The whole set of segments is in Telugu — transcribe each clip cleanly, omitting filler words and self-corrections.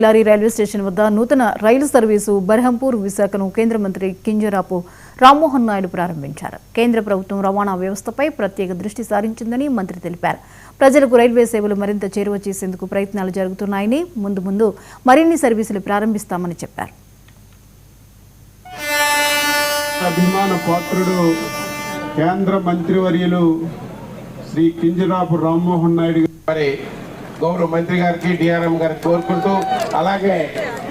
లారీ రైల్వే స్టేషన్ వద్ద నూతన రైలు సర్వీసు బర్హంపూర్ విశాఖను కేంద్ర మంత్రి కింజరాపు రామ్మోహన్ నాయుడు ప్రారంభించారు. కేంద్ర ప్రభుత్వం రవాణా వ్యవస్థపై ప్రత్యేక దృష్టి సారించిందని మంత్రి తెలిపారు. ప్రజలకు రైల్వే సేవలు మరింత చేరువ చేసేందుకు ప్రయత్నాలు జరుగుతున్నాయని, ముందు మరిన్ని సర్వీసులు ప్రారంభిస్తామని చెప్పారు. అభిమాన పాత్రుడు కేంద్ర మంత్రివర్యులు శ్రీ కింజరాపు రామ్మోహన్ నాయుడు గారి గౌరవ మంత్రి గారికి డిఆర్ఎం గారికి కోరుకుంటూ అలాగే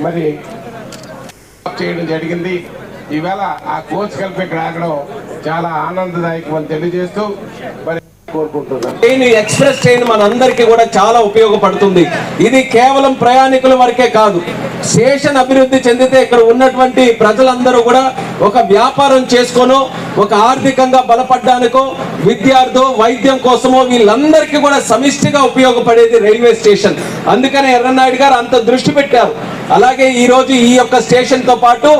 మరి చేయడం జరిగింది. ఈవేళ ఆ కోచ్ కలిపి ఇక్కడ ఆగడం చాలా ఆనందదాయకం అని తెలియజేస్తూ మరి ట్రైన్ ఎక్స్ప్రెస్ ట్రైన్ మనందరికీ కూడా చాలా ఉపయోగపడుతుంది. ఇది కేవలం ప్రయాణికుల వరకే కాదు, స్టేషన్ అభివృద్ధి చెందితే ఇక్కడ ఉన్నటువంటి ప్రజలందరూ కూడా ఒక వ్యాపారం చేసుకోనో, ఒక ఆర్థికంగా బలపడడానికో, విద్యార్థో, వైద్యం కోసమో వీళ్ళందరికీ కూడా సమిష్టిగా ఉపయోగపడేది రైల్వే స్టేషన్. అందుకనే ఎర్రనాయుడు గారు అంత దృష్టి పెట్టారు. అలాగే ఈ రోజు ఈ యొక్క స్టేషన్ తో పాటు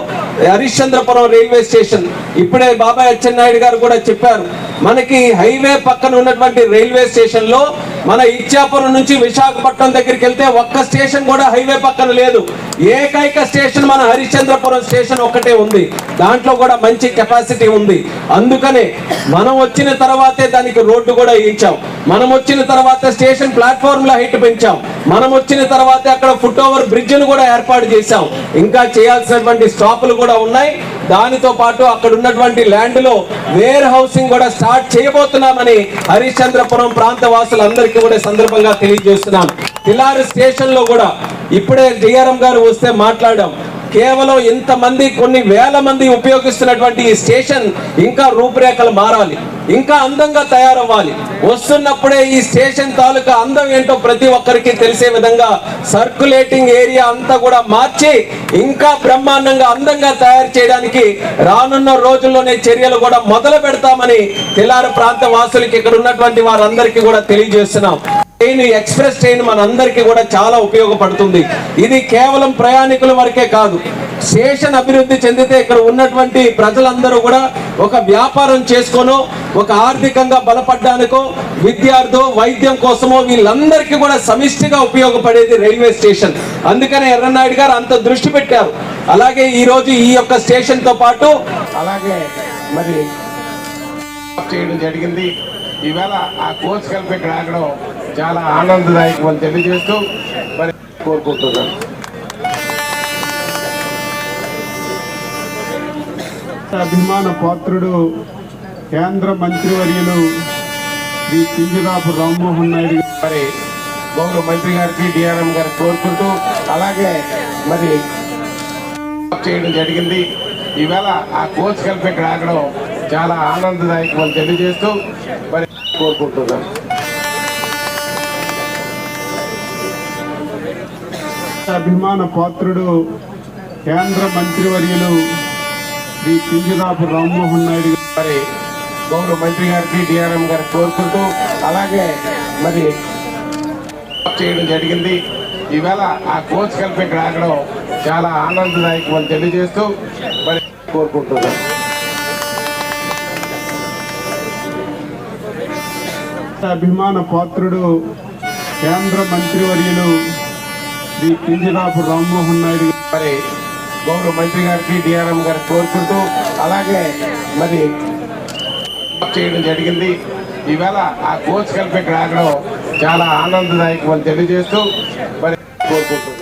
హరిశ్చంద్రపురం రైల్వే స్టేషన్, ఇప్పుడే బాబాయ్ అచ్చెన్నాయుడు గారు కూడా చెప్పారు, మనకి హైవే పక్కన ఉన్నటువంటి రైల్వే స్టేషన్ లో మన ఇచ్చాపురం నుంచి విశాఖపట్నం దగ్గరికి వెళ్తే ఒక్క స్టేషన్ కూడా హైవే పక్కన లేదు. ఏకైక స్టేషన్ మన హరిశ్చంద్రపురం స్టేషన్ ఒక్కటే ఉంది. దాంట్లో కూడా మంచి కెపాసిటీ ఉంది. అందుకనే మనం వచ్చిన తర్వాతే దానికి రోడ్డు కూడా వేయించాం. మనం వచ్చిన తర్వాత స్టేషన్ ప్లాట్ఫామ్ ల హైట్ పెంచాం. మనం వచ్చిన తర్వాత అక్కడ ఫుట్ ఓవర్ బ్రిడ్జ్ ను కూడా ఏర్పాటు చేశాం. ఇంకా చేయాల్సినటువంటి స్టాపులు కూడా ఉన్నాయి. దానితో పాటు అక్కడ ఉన్నటువంటి ల్యాండ్ లో వేర్ హౌసింగ్ కూడా స్టార్ట్ చేయబోతున్నామని హరిశ్చంద్రపురం ప్రాంత వాసులందరికీ కూడా సందర్భంగా తెలియజేస్తున్నాం. తిలారి స్టేషన్ లో కూడా ఇప్పుడే డిఆర్ఎం గారు వస్తే మాట్లాడాం. కేవలం ఇంతమంది కొన్ని వేల మంది ఉపయోగిస్తున్నటువంటి ఈ స్టేషన్ ఇంకా రూపురేఖలు మారాలి, ఇంకా అందంగా తయారవ్వాలి. వస్తున్నప్పుడే ఈ స్టేషన్ తాలూకా అందం ఏంటో ప్రతి ఒక్కరికి తెలిసే విధంగా సర్క్యులేటింగ్ ఏరియా అంతా కూడా మార్చి ఇంకా బ్రహ్మాండంగా అందంగా తయారు చేయడానికి రానున్న రోజుల్లోనే చర్యలు కూడా మొదలు పెడతామని తిలారు ప్రాంత వాసులకి ఇక్కడ ఉన్నటువంటి వారందరికీ కూడా తెలియజేస్తున్నాం. ట్రైన్ ఎక్స్ప్రెస్ ట్రైన్ మనందరికీ కూడా చాలా ఉపయోగపడుతుంది. ఇది కేవలం ప్రయాణికుల వరకే కాదు, స్టేషన్ అభివృద్ధి చెందితే ఇక్కడ ఉన్నటువంటి ప్రజలందరూ కూడా ఒక వ్యాపారం చేసుకోనో, ఒక ఆర్థికంగా బలపడడానికో, విద్యార్థో, వైద్యం కోసమో వీళ్ళందరికీ కూడా సమిష్టిగా ఉపయోగపడేది రైల్వే స్టేషన్. అందుకనే ఎర్రనాయుడు గారు అంత దృష్టి పెట్టారు. అలాగే ఈ రోజు ఈ యొక్క స్టేషన్ తో పాటు అలాగే మరి చేయడం జరిగింది. ఈవేళ ఆ కోచ్ కలిపి ఇక్కడ ఆగడం చాలా ఆనందదాయకం అని తెలియజేస్తూ మరి కోరుకుంటున్నాను. అభిమాన పాత్రుడు కేంద్ర మంత్రివర్యులు శ్రీ కింజరాపు రామ్మోహన్ నాయుడు గారి గౌరవ మంత్రి గారికి డిఆర్ఎం గారికి కోరుకుంటూ అలాగే మరి చేయడం జరిగింది. ఈవేళ ఆ కోచ్ కలిపి ఇక్కడ ఆగడం చాలా ఆనందదాయకం అని తెలియజేస్తూ మరి కోరుకుంటున్నాను. అభిమాన పాత్రుడు కేంద్ర మంత్రివర్యులు శ్రీ కింజరాపు రామ్మోహన్ నాయుడు గారి గౌరవ మంత్రి గారికి డిఆర్ఎం గారికి కోరుకుంటూ అలాగే మరి చేయడం జరిగింది. ఈవేళ ఆ కోచ్ కలిపి ఇక్కడ ఆగడం చాలా ఆనందదాయకం అని తెలియజేస్తూ మరి కోరుకుంటున్నాను. అభిమాన పాత్రుడు కేంద్ర మంత్రివర్యులు శ్రీ కింజరాపు రామ్మోహన్ నాయుడు గారి గౌరవ మంత్రి గారికి డిఆర్ఎం గారికి కోరుకుంటూ అలాగే మరి చేయడం జరిగింది. ఈవేళ ఆ కోచ్ కలిపి ఇక్కడ ఆగడం చాలా ఆనందదాయకం అని తెలియజేస్తూ మరి కోరుకుంటున్నాను.